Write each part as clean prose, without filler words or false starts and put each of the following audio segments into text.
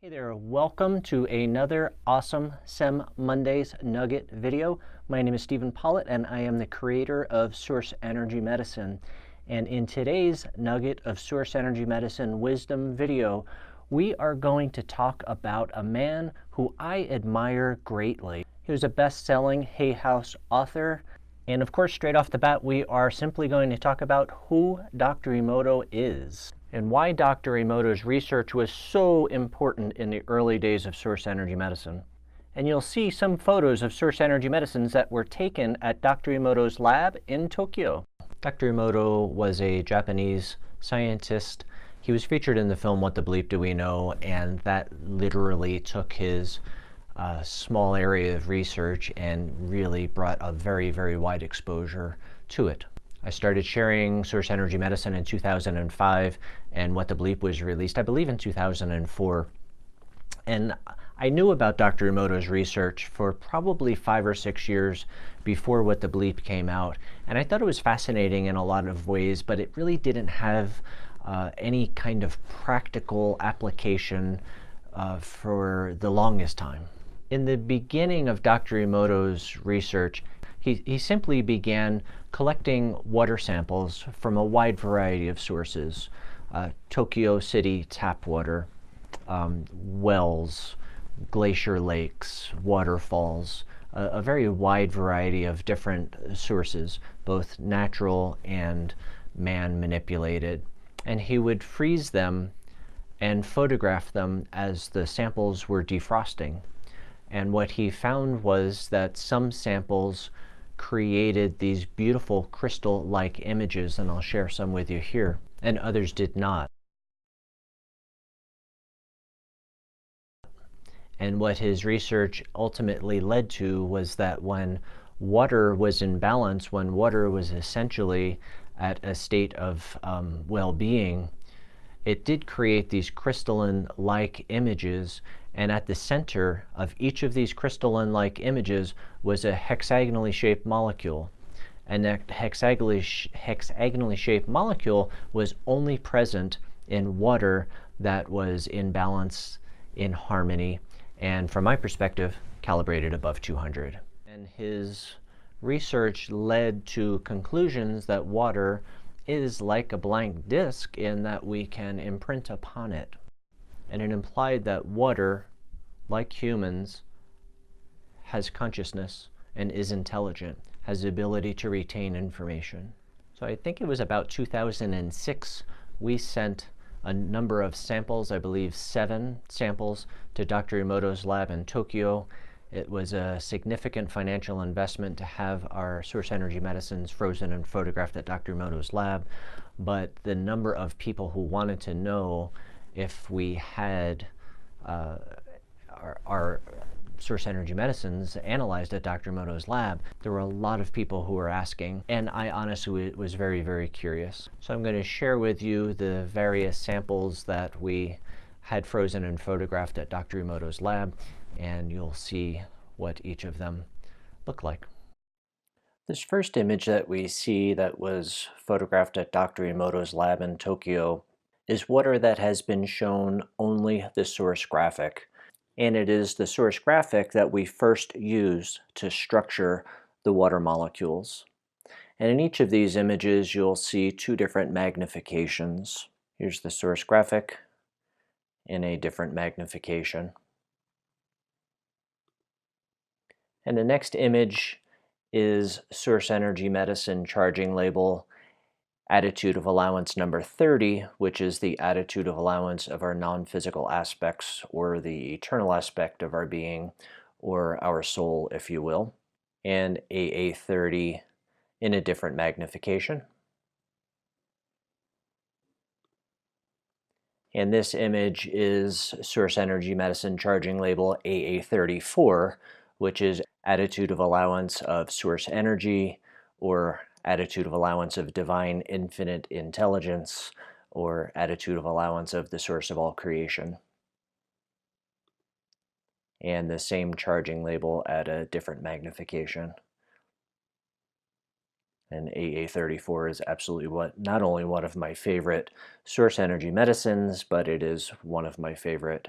Hey there, welcome to another awesome SEM Mondays Nugget video. My name is Stephen Pollitt and I am the creator of Source Energy Medicine. And in today's Nugget of Source Energy Medicine Wisdom video, we are going to talk about a man who I admire greatly. He was a best-selling Hay House author. And of course, straight off the bat, we are simply going to talk about who Dr. Emoto is and why Dr. Emoto's research was so important in the early days of Source Energy Medicine. And you'll see some photos of Source Energy Medicines that were taken at Dr. Emoto's lab in Tokyo. Dr. Emoto was a Japanese scientist. He was featured in the film What the Bleep Do We Know, and that literally took his small area of research and really brought a very, very wide exposure to it. I started sharing Source Energy Medicine in 2005, and What the Bleep was released, I believe, in 2004. And I knew about Dr. Emoto's research for probably 5 or 6 years before What the Bleep came out. And I thought it was fascinating in a lot of ways, but it really didn't have any kind of practical application for the longest time. In the beginning of Dr. Emoto's research, he simply began collecting water samples from a wide variety of sources. Tokyo City tap water, wells, glacier lakes, waterfalls, a very wide variety of different sources, both natural and man-manipulated. And he would freeze them and photograph them as the samples were defrosting. And what he found was that some samples created these beautiful crystal-like images, and I'll share some with you here, and others did not. And what his research ultimately led to was that when water was in balance, when water was essentially at a state of well-being, it did create these crystalline-like images, and at the center of each of these crystalline-like images was a hexagonally shaped molecule. And that hexagonally shaped molecule was only present in water that was in balance, in harmony, and from my perspective, calibrated above 200. And his research led to conclusions that water is like a blank disk in that we can imprint upon it. And it implied that water, like humans, has consciousness and is intelligent, has the ability to retain information. So I think it was about 2006, we sent a number of samples, I believe 7 samples, to Dr. Emoto's lab in Tokyo. It was a significant financial investment to have our Source Energy Medicines frozen and photographed at Dr. Emoto's lab, but the number of people who wanted to know if we had our Source Energy Medicines analyzed at Dr. Emoto's lab, there were a lot of people who were asking, and I honestly was very, very curious. So I'm going to share with you the various samples that we had frozen and photographed at Dr. Emoto's lab, and you'll see what each of them look like. This first image that we see that was photographed at Dr. Emoto's lab in Tokyo is water that has been shown only the source graphic. And it is the source graphic that we first use to structure the water molecules. And in each of these images, you'll see 2 different magnifications. Here's the source graphic in a different magnification. And the next image is Source Energy Medicine charging label attitude of allowance number 30, which is the attitude of allowance of our non-physical aspects, or the eternal aspect of our being, or our soul, if you will, and AA30 in a different magnification. And this image is Source Energy Medicine charging label AA34, which is attitude of allowance of source energy, or attitude of allowance of divine infinite intelligence, or attitude of allowance of the source of all creation. And the same charging label at a different magnification. And AA34 is absolutely not only one of my favorite source energy medicines, but it is one of my favorite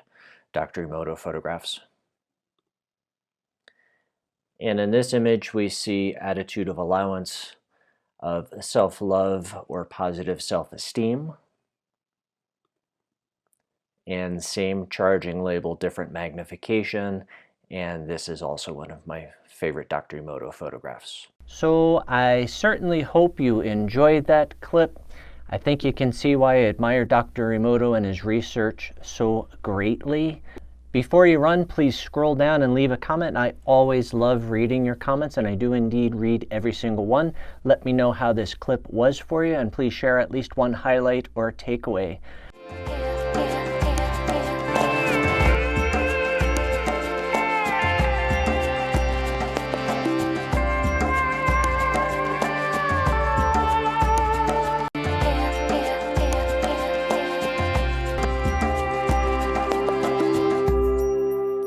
Dr. Emoto photographs. And in this image, we see attitude of allowance, of self-love or positive self-esteem. And same charging label, different magnification. And this is also one of my favorite Dr. Emoto photographs. So I certainly hope you enjoyed that clip. I think you can see why I admire Dr. Emoto and his research so greatly. Before you run, please scroll down and leave a comment. I always love reading your comments, and I do indeed read every single one. Let me know how this clip was for you, and please share at least one highlight or takeaway.